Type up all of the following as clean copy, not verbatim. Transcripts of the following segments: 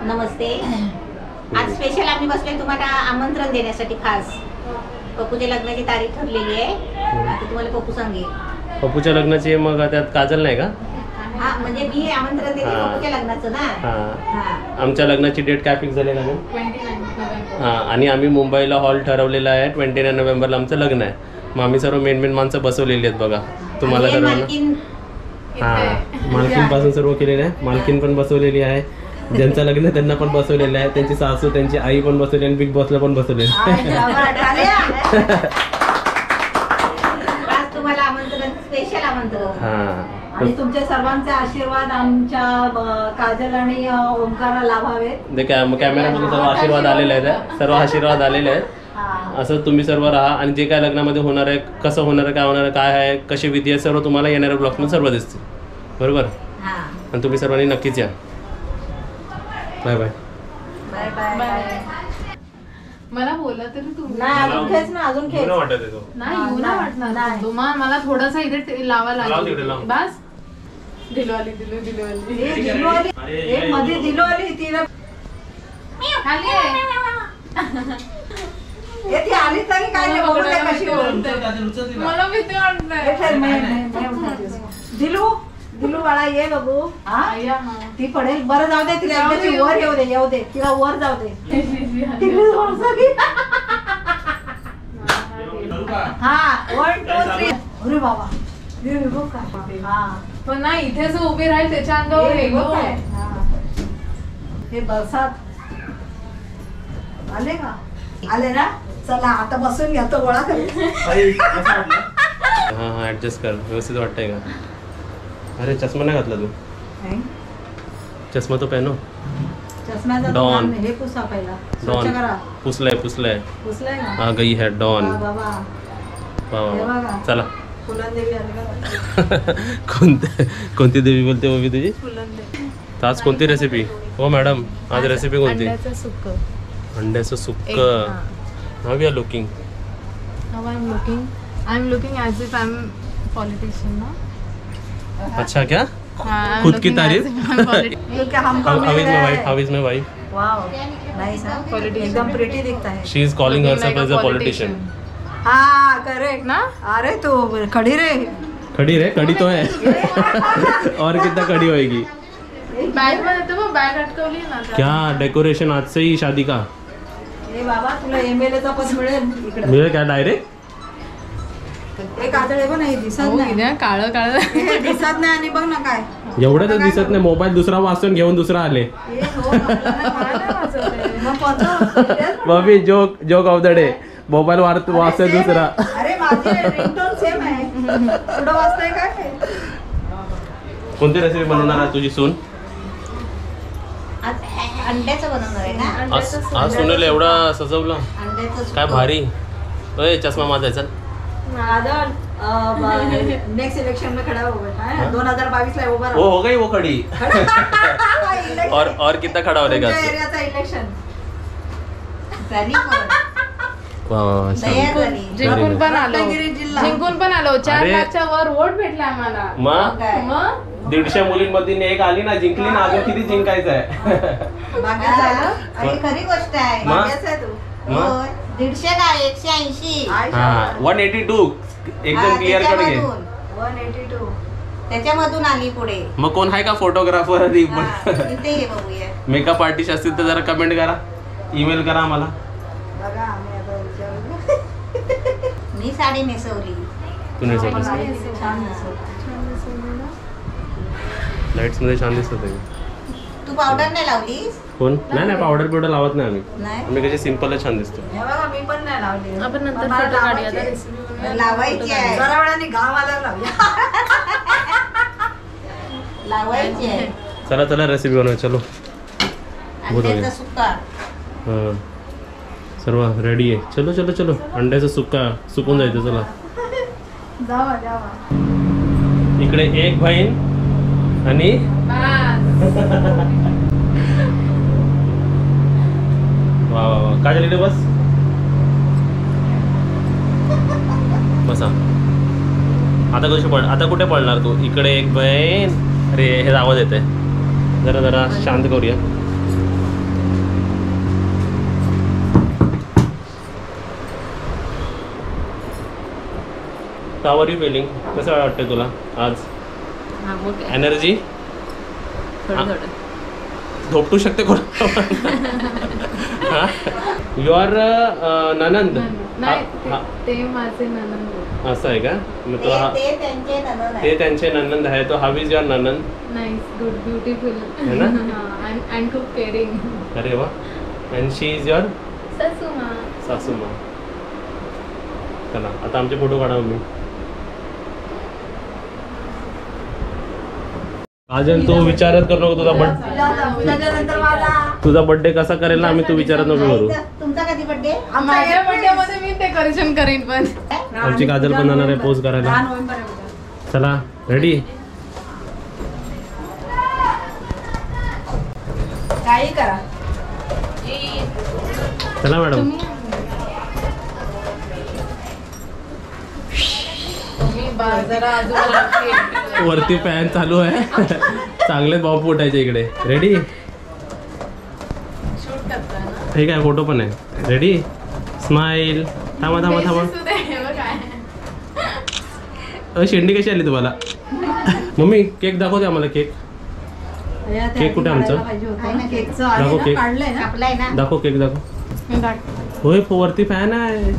नमस्ते. आज स्पेशल आम्ही बसलोय तुम्हाला आमंत्रण देण्यासाठी खास. पप्पूच्या लग्नाची तारीख ठरलेली आहे. आता तुम्हाला पप्पू सांगेल. पप्पूच्या लग्नाची मग त्यात काजल नाही का? हा म्हणजे मी आमंत्रण देते पप्पूच्या लग्नाचं ना. हां आमच्या लग्नाची डेट काय फिक्स झाली ना? 29 हां आणि आम्ही मुंबईला हॉल ठरवलेला आहे. 29 नोव्हेंबरला आमचं लग्न आहे. मग आम्ही सर्व मेन माणसं बसवलेली आहेत बघा तुम्हाला सर्वांना. हां मालकीनपासून सर्व केलेलं आहे. मालकीन पण बसवलेली आहे. ज्यांचं लग्न आहे त्यांना पण बसवलेलं आहे. त्यांची सासू त्यांची आई पण बसवली आणि बिग बॉसला पण बसवलेली आहे. आज तुम्हाला आमंत्रण स्पेशल आमंत्रण. हां आणि तुमच्या सर्वांचे आशीर्वाद आमच्या काजल आणि ओंकारा लाभावेत. ते कॅमेऱ्यामध्ये सर्व आशीर्वाद आलेले आहेत. सर्व आशीर्वाद आलेले आहेत. असं तुम्ही सर्व राहा आणि जे काय लग्नामध्ये होणार आहे, कसं होणार आहे, काय होणार आहे, काय आहे, कसे विधी आहे, सर्व तुम्हाला येणाऱ्या ब्लॉग्समध्ये सर्व दिसतील. बरोबर. आणि तुम्ही सर्वांनी नक्कीच या. Bye bye. Bye bye bye. मला बोला तरी तुम्ही. नाही अजून खेच ना अजून खेच. नाही येऊ ना वाटणार तुम्हाला. मला थोडासा इथे लावा लागेल. बस दिलवाली एक मध्ये दिलो आली तिला खाली आहे. ती आलीच नाही काय नाही बघू दे कशी बोलते. मला भीती वाटते. दिलू बाळा ये बघू. या, हा. ती पडेल. बरं जाऊ दे तिला एकदाची वर येऊ दे तिला वर जाऊ दे. हा 1 2 3. अरे बाबा पण नाही इथे जो उभी राहील त्याच्या अंगावर हे गो. हे बरसात आले का? आले ना. चला आता बसून घ्या तो गोळा करेल. हां ऍडजस्ट कर. व्यवस्थित वाटतंय का? अरे चष्मा नाही घातला तू. चष्मा तो पहनो. चष्म्याचा डॉन. हे पुसा पहिला. डॉन स्वच्छ करा. पुसलाय पुसलाय का? हा गई है डॉन. बाबा हे वा बघा. चला. फुलंदेवी आले का? कोणती देवी बोलते मम्मी तुझी? फुलंदे. तर आज कोणती रेसिपी? हो मॅडम आज रेसिपी कोणती? अंड्याचं सुक्क. अंड्याचं सुक्क. How you are looking? How I'm looking as if I'm politician ना. अच्छा क्या? हाँ, खुद की तारीफ? क्योंकि हमको हाउ मिल इज रहा माय है. Wife? How is my wife? Wow nice. एकदम प्रिटी दिखता है. She is calling herself as a politician. हाँ करेक्ट ना. अरे तू खड़ी रे. खड़ी रे खड़ी तो है. और कितना खड़ी होएगी? बॅग मध्ये तर मग बॅग अटकवली ना आता. क्या डेकोरेशन आज से ही शादी का? ए बाबा तुला MLA चा पद मिळेल इकडे. मिळेल क्या डायरेक्ट? एक आदळे पण नाही दिसत हो, नाही. इथे काळं काळं. हे दिसत नाही आणि बघ ना काय. एवढं तर दिसत नाही. मोबाईल दुसरा वाचून घेऊन दुसरा आले. हे हो मग पद. Bobby joke of the day. Mobile वाचतोय दुसरा. अरे माझी रिंगटोन सेम आहे. पुढं वाजतंय काय? कोणती रेसिपी बनवणार आहे तुझी सून? आज अंड्याचं बनवणार आहे ना. आज सुनेला एवढा सजवलं. अंड्याचं काय भारी. ओए चष्मा माझा चल. नेक्स्ट इलेक्शन में खड़ा होगा. 2022 ला उभा वो हो गई वो खड़ी. और कितना खड़ा होने का? एरियाचा इलेक्शन झाली पण. वाह तयार झाली. जिंकून पण आलो. रत्नागिरी जिल्हा. जिंकून पण आलो. 4 अरे. लाखच्या वर वोट भेटला आम्हाला. मग काय? मग 150 मुलींमध्ये एक आली ना जिंकली ना. अजून किती जिंकायचं आहे? भाग्याचं आहे ना? आणि खरी गोष्ट आहे. मग? भाग्याचं आहे तू. होय. 150 काय 180. हा 182 एकदम क्लिअर कट घे. 182. त्याच्यामधून आली पुढे. मग कोण आहे का फोटोग्राफर? हा, इथे ये बघूया. मेकअप आर्टिस्ट असतील तर जरा कमेंट करा. ईमेल करा आम्हाला. बघा आम्ही आता विचारू. मी साडी नेसवली. तुम्ही छान दिसत. लाईट्स मध्ये छान दिसत आहे. तू पावडर नाही लावलीस? कोण? नाही पावडर लावत नाही आम्ही. नाही. आम्ही कसे सिंपल छान दिसतो. हे बघा मी पण नाही लावली. आपण नंतर मला फोटो काढूया. लावायची आता आहे. रेसिपी लावायची आहे. जरा वेळाने घाम आला लावूया. लावायची आहे. चला रेसिपी बनवूया. चलो अंड्याचा सुक्का. हां सर्व रेडी आहे. चलो अंड्याचा सुक्का सुकून जायचं. चला जावा. इकडे एक बहीण आणि वा काय झाली बस. बसा. आता कुठे पडणार तू? इकडे एक बहीण. अरे हे आवाज येते. जरा शांत करूया. How are you feeling? कसं वाटतं तुला आज? एनर्जी? झोपटू शकते कोण? यू आर ननंद? ते माझे ननंद. असं आहे का? मग तो ते त्यांचे ननंद आहे. तो हाऊ इज युअर ननंद? नाईस, गुड, ब्युटिफुल है ना? अँड खूप केअरिंग. अरे वा. अँड शी इज युअर सासूमा. चला आता आमचे फोटो काढा मम्मी. काजल तू विचारत करू नको तुझा बर्थडे कसा करेल ना आम्ही, तू विचारत नको करू. तुमचा कधी बर्थडे? माझ्या बर्थडे मध्ये मी डेकोरेशन करीन. पण आमची काजल पण जाणार आहे पोज करायला. चला रेडी? काही करा. चला मॅडम. वरती फॅन चालू आहे. चांगले बॉम्ब फुटायचे इकडे. रेडी? हे काय फोटो पण आहे. रेडी? स्माइल. थांबा थांबा थांबा. शेंडी कशी आली तुम्हाला? मम्मी केक दाखवते आम्हाला. केक केक कुठे आमचं? दाखव केक. दाखव केक दाखव. होय वरती फॅन आहे.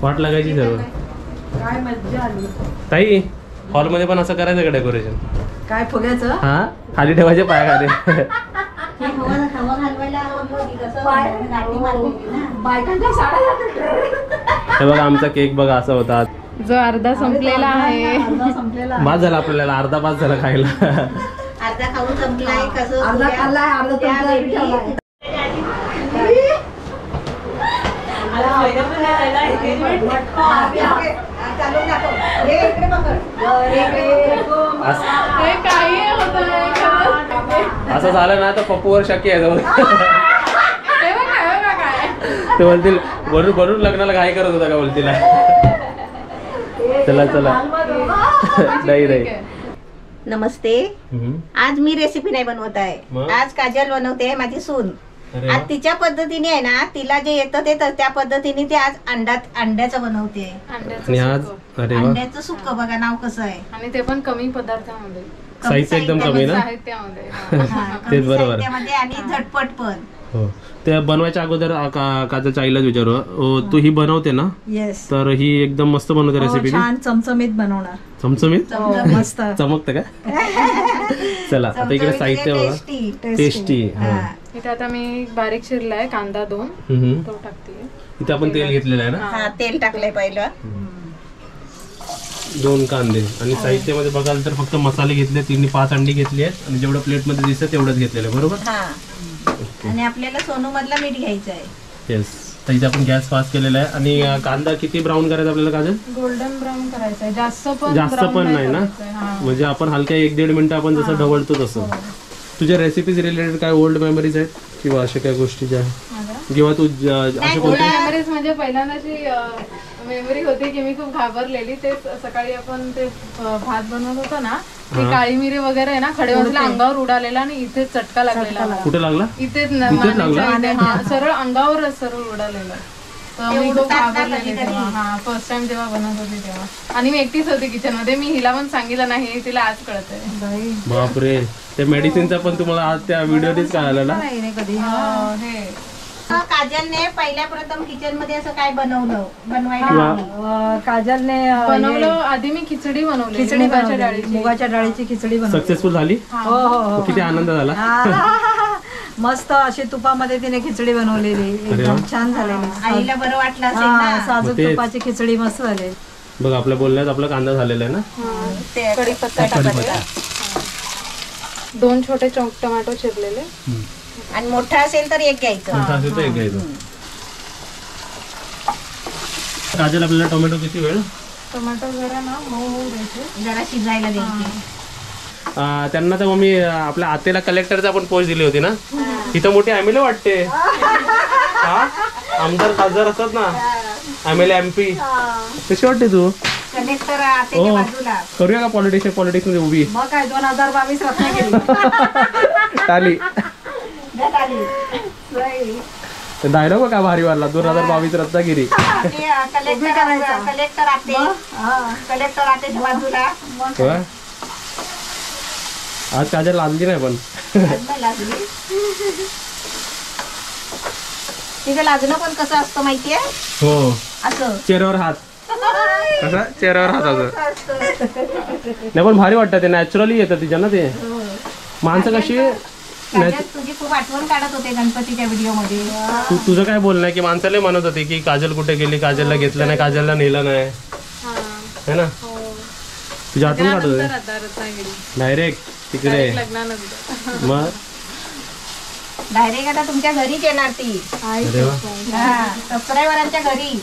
वाट लागायची सर्व. काय मज्जा आली. ताई हॉलमध्ये पण असं करायचं का डेकोरेशन? काय फुग्याचं? हा खाली ठेवायचे पायाखाली. बायकांच्या साड्या. हे बघा आमचा केक बघा असा होता. जो अर्धा संपलेला आहे. बाद झाला आपल्याला. अर्धा बाद झाला खायला. अर्धा खाऊन संपलाय. कसं अर्धा खाल्लाय, अर्धा तुमचा. असं झालं ना तर पप्पूवर शक्य आहे. ते बोलतील भरून भरून लग्नाला काय करत होता का बोलतील. चला चला. नाही नाही. नमस्ते. आज मी रेसिपी नाही बनवत आहे. आज काजल बनवते, माझी सून. आज तिच्या पद्धतीने आहे ना, तिला जे येतं ते त्या पद्धतीने ते आज अंड्याचं बनवते. आणि आज अंड्याचं सुक्क बघा नाव कसं आहे. आणि ते पण कमी पदार्थामध्ये. साहित्य एकदम कमी ना. तेच बरोबर. आणि झटपट पण. हो. ते बनवायच्या अगोदर काजलच्या आईलाच विचारू. तू ही बनवते ना? येस. तर ही एकदम मस्त बनवते रेसिपी. छान चमचमीत बनवणार. चमचमीत मस्त चमकतं का? चला आता इकडे साहित्य बघा. टेस्टी. इथे आता मी बारीक चिरलाय कांदा 2 तो टाकते. इथे आपण तेल घेतलेलं आहे ना? हा तेल टाकलंय पहिलं. 2 कांदे. आणि साहित्यामध्ये बघाल तर फक्त मसाले घेतले. 5 अंडी घेतली आहेत. आणि जेवढं प्लेट मध्ये दिसतं तेवढंच घेतलेलं आहे. बरोबर. आणि आपल्याला सोनू मधला मीठ घ्यायचं आहे. येस. तर इथे आपण गॅस फास्ट केलेला आहे. आणि कांदा किती ब्राऊन करायचा आपल्याला काजल? गोल्डन ब्राऊन करायचा आहे. जास्त पण नाही ना. म्हणजे आपण हलक्या 1-1.5 मिनिटं आपण जसं ढवळतो तसं. तुझ्या रेसिपीज रिलेटेड काय ओल्ड मेमरीज आहेत किंवा अशा काय गोष्टी ज्या किंवा तू अशा कोणत्या मेमरीज? म्हणजे पहिल्यांदाची मेमरी होती की मी खूप घाबरलेली. ते सकाळी आपण ते भात बनवत होतो ना, ती काळी मिरी वगैरे ना खडे वाजले अंगावर उडालेला आणि इथे चटका लागलेला. कुठे लागला? इथे सरळ अंगावर सरळ उडालेला. तर मी खूप घाबरलेली तेव्हा. हा फर्स्ट टाइम जेव्हा बनवत होती तेव्हा. आणि मी एकटीच होती किचन मध्ये. मी हिला पण सांगितलं नाही, तिला आज कळतंय. बापरे. ते मेडिसिनचा पण तुम्हाला आज त्या व्हिडिओनेच कळालं ना? काजलने पहिल्या प्रथम किचन मध्ये असं काय बनवायला काजलने बनवलं. आधी मी खिचडी बनवली. मुगाच्या डाळीची खिचडी बनवली. सक्सेसफुल झाली? हो. किती आनंद झाला. मस्त अशी तुपामध्ये तिने खिचडी बनवलेली. एकदम छान झालेली. आईला बरं वाटलं असेल ना. साजूक तुपाची खिचडी मस्त झाली. बघ आपल्या बोलण्यात आपला कांदा झालेला आहे ना. कढीपत्ता टाकायचा. 2 छोटे टोमॅटो चिरलेले. आणि मोठा असेल तर एक घ्यायचं. काजल आपल्याला टोमॅटो किती वेळ? टोमॅटो जरा ना मऊ द्यायचे, जरा शिजायला द्यायचे. त्यांना तर मम्मी आपल्या आतेला कलेक्टरचा आपण पोस्ट दिली होती ना. तिथं मोठी एमएलए वाटते. हा आमदार खासदार असतात ना, एमएलए MP. कशी वाटते तू? कलेक्टर आतेच्या बाजूला. करूया का पॉलिटिक्स मध्ये उभी? मग काय 2022 रत्नागिरी. टाली. डायलॉग काय भारी वाटला 2022 रत्नागिरी. कलेक्टर आते बाजूला होय? आज काजल लाजली नाही पण. लागली. तिचं लाजणं पण कसं असतं माहितीये? हो असं चेहऱ्यावर हात. कसा चेहऱ्यावर हात असं नाही पण भारी वाटतं ते नॅचरली येतं तिच्या ना ते. माणसं कशी तुझी खूप आठवण काढत होते गणपतीच्या व्हिडिओ मध्ये. तुझं काय बोलणं आहे की माणसाला म्हणत होते की काजल कुठे गेली, काजलला घेतलं नाही, काजलला नेलं नाही है ना. तुझी आठवण काढत होते डायरेक्ट तिकडे. मग डायरेक्ट आता तुमच्या घरीच येणार ती. सबस्क्रायबरांच्या घरी.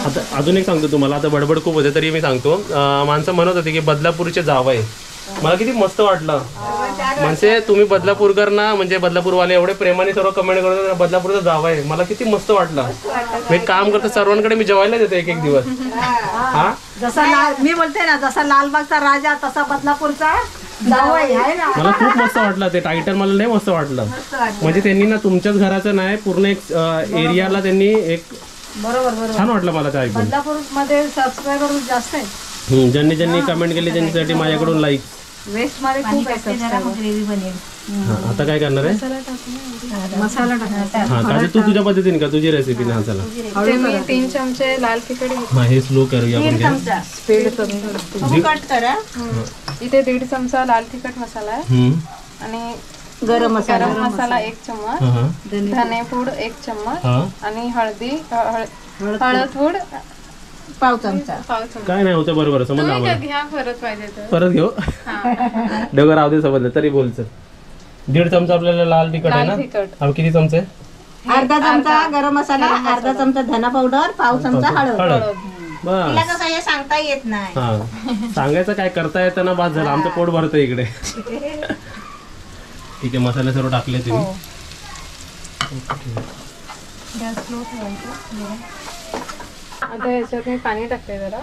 आता अजून एक सांगतो तुम्हाला, आता बडबड खूप होते तरी मी सांगतो. माणसं म्हणत होते की बदलापूरचे जावई. मला किती मस्त वाटलं. म्हणजे तुम्ही बदलापूरकर ना, म्हणजे बदलापूरवाले एवढे प्रेमाने सर्व कमेंट करतात बदलापूरचा जावई. मला किती मस्त वाटलं. मी एक काम करतो सर्वांकडे मी जेवायला देतो एक दिवस. हा जसा मी बोलते ना, जसा लालबागचा राजा तसा बदलापूरचा जावई आहे ना. मला खूप मस्त वाटलं ते टायटल. मला लय मस्त वाटलं. म्हणजे त्यांनी ना तुमच्याच घराचं नाही पूर्ण एक एरियाला त्यांनी एक बरोबर छान वाटलं मला ते ऐकून. बदलापूर मध्ये सबस्क्रायबर जास्त आहेत. ज्यांनी ज्यांनी कमेंट केली त्यांच्यासाठी माझ्याकडून लाईक. वेस्ट मध्ये खूप आहे सबस्क्रायबर. ग्रेव्ही बनेल. आता काय करणार आहे? मसाला टाकायचा. हा काजल तू तुझ्या पद्धतीने का तुझी रेसिपी ना चला. ते मी 3 चमचे लाल तिखट हा हे स्लो करूया आपण. चमचा स्पीड कमी करते. तुम्ही कट करा. इथे 1.5 चमचा लाल तिखट मसाला आहे आणि गरम मसाला. गरम मसाला 1 चम्मच, धनेपूड 1 चम्मच आणि हळद पूड पाव चमचा. काय नाही होतं बरोबर समजलं आम्हाला. घ्या परत पाहिजे तर. परत घेऊ डगर राहू दे समजलं तरी बोलचं. 1.5 चमचा आपल्याला लाल तिखट आहे ना. आम्ही किती चमचे? अर्धा चमचा गरम मसाला, अर्धा चमचा धना पावडर, पाव चमचा हळद. बस तिला कसं हे सांगता येत नाही. हा सांगायचं काय करता येतं ना. बाद झालं आमचं पोट भरतं इकडे. ठीक आहे मसाले सर्व टाकले तुम्ही. गॅस स्लो ठेवायचा. आता याच्यात मी पाणी टाकते जरा.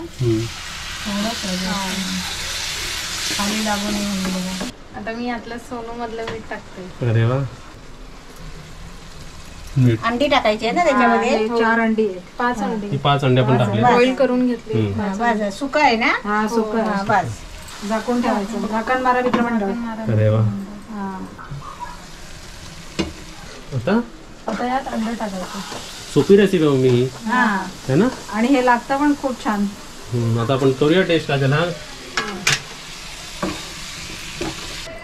पाणी लागून येईल. आता मी यातलं सोनू मधलं मीठ टाकते. अरे वा. मीठ अंडी टाकायची आहे ना त्याच्यामध्ये. 4 अंडी 5 अंडी. 5 अंडे आपण टाकले. बॉईल करून घेतली. बस सुका आहे ना. हा सुकं. बस झाकून ठेवायचं. झाकण मारा मित्रमंडळ. अरे वा. आता यात अंडे टाकायचे. सोपी रेसिपी आहे मी है ना. आणि हे लागतं पण खूप छान. आता आपण करूया टेस्ट काजल. हा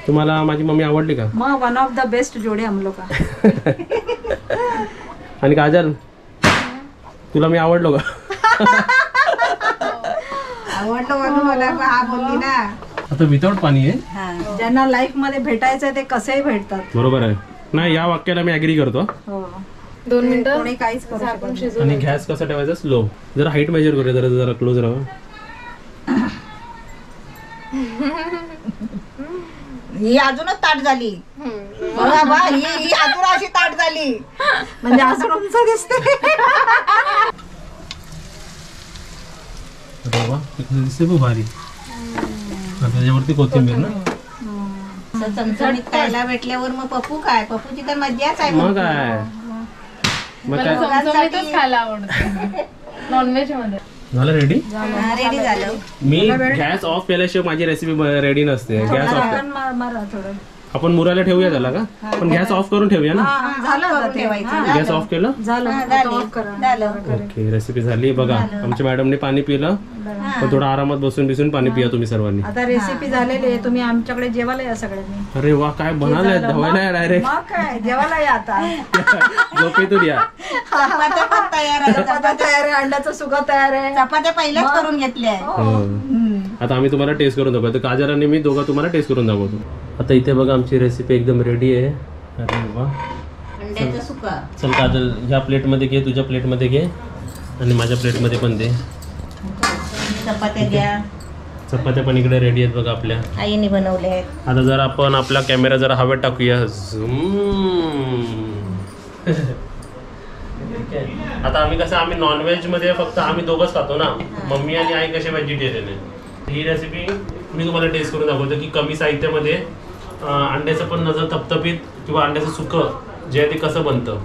तुम्हाला माझी मम्मी आवडली का? मग वन ऑफ द बेस्ट जोडी हम लोग का. आणि काजल तुला मी आवडलो का? आवडलं म्हणून मला हा बोलली ना. आता विदाउट पाणी आहे. ज्यांना लाईफ मध्ये भेटायचं ते कसेही भेटतात. बरोबर आहे. नाही या वाक्याला मी ऍग्री करतो. 2 मिनिटं कोणी काहीच करू शकत नाही. आणि गॅस कसा ठेवायचा? स्लो. जरा हाईट मेजर करूया. जरा जरा क्लोज राहा. ही अजूनच ताट झाली. बघा बा ही अजून अशी ताट झाली. म्हणजे अजून उंच दिसते. अरे वा दिसते खूप भारी. त्याच्यावरती कोथिंबीर ना. चमचमीत खायला भेटल्यावर मग पप्पू काय, पप्पूची तर मज्जाच आहे. मग काय मग काय चमचमीतच खायला आवडतं नॉनव्हेज मध्ये. झालं रेडी. रेडी झालं. मी गॅस ऑफ केल्याशिवाय माझी रेसिपी रेडी नसते. गॅस ऑफ मारा थोडं. आपण मुराला ठेवूया त्याला का. पण गॅस ऑफ करून ठेवूया ना. झालं ठेवायचं. गॅस ऑफ केलं. झालं ऑफ करा. झालं. ओके रेसिपी झाली. बघा आमच्या मॅडमने पाणी पिलं. पण थोडं आरामात बसून बिसून पाणी पिया तुम्ही सर्वांनी. आता रेसिपी झालेली आहे. तुम्ही आमच्याकडे जेवायला या सगळ्यांनी. अरे वा काय बनायला धवायला डायरेक्ट. मग काय जेवायला या आता. झोपेतून या. चपात्या पण तयार आहे. चपात्या तयार आहे. अंड्याचं सुका तयार आहे. चपात्या पहिल्याच करून घेतल्या आहे. हो. आता आम्ही तुम्हाला टेस्ट करून दाखवतो. काजल आणि मी दोघं तुम्हाला टेस्ट करून दाखवतो. आता इथे बघा आमची रेसिपी एकदम रेडी आहे. अरे वा. अंड्याचं सुका. चल काजल ह्या प्लेटमध्ये घे, तुझ्या प्लेटमध्ये घे आणि माझ्या प्लेटमध्ये पण दे. चपात्या घ्या. चपात्या पण इकडे रेडी आहेत बघा आपल्या आईने बनवले आहेत. आता जरा आपण आपला कॅमेरा जरा हवेत टाकूया. आता आम्ही नॉनव्हेज मध्ये फक्त आम्ही दोघंच खातो ना. मम्मी आणि आई कसे व्हेजिटेरियन आहे. ही रेसिपी मी तुम्हाला टेस्ट करून दाखवतो की कमी साहित्यामध्ये अंड्याचं पण नजर थपथपीत किंवा अंड्याचं सुकं जे आहे ते कसं बनतं.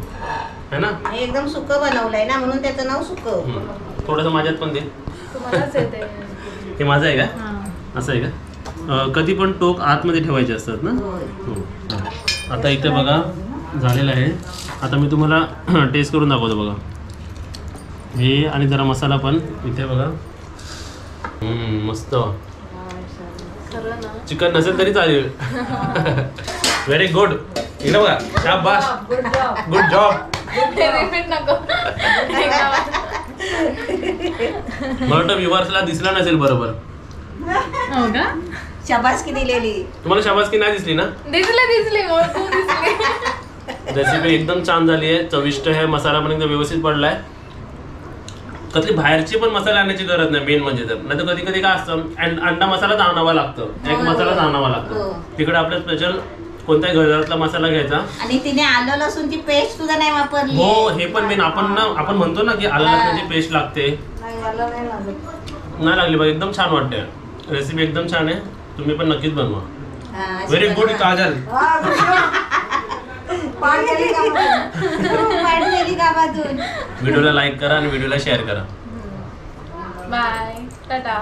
है ना? हे एकदम सुकं बनवलंय ना म्हणून त्याचं नाव सुकं. थोडंसं माझ्यात पण दे. तुम्हालाच येते. हे माझं आहे का? हा. असं आहे का? कधी पण टोक आतमध्ये ठेवायचे असतात ना? आता इथे बघा झालेलं आहे. आता मी तुम्हाला टेस्ट करून दाखवतो बघा. हे आणि जरा मसाला पण इथे बघा. मस्त. चिकन नसेल तरी चालेल. Very good. इकडे बघा. शाबाश. Good job. मला वाटतं व्ह्युअर्सला दिसला नसेल बरोबर. हो का? शाबासकी दिलेली. तुम्हाला शाबासकी नाही दिसली ना? दिसली ओळखून दिसली. रेसिपी एकदम छान झाली आहे. चविष्ट आहे. मसाला पण एकदम व्यवस्थित पडलाय. कसली बाहेरची पण मसाला आणण्याची गरज नाही मेन म्हणजे. तर नाही तर कधी कधी काय असतं अंडा मसालाच आणावा लागतो. एक मसालाच आणावा लागतो. तिकडे आपलं स्पेशल कोणत्याही घरातला मसाला घ्यायचा. आणि तिने आलं लसूणची पेस्ट सुद्धा नाही वापरली. हो हे पण मेन. आपण म्हणतो ना की आलं लसूणची पेस्ट लागते. नाही लागली बघ. एकदम छान वाटते. रेसिपी एकदम छान आहे. तुम्ही पण नक्कीच बनवा. Very good Kajal. व्हिडिओला लाईक करा आणि व्हिडिओला शेअर करा. बाय टाटा.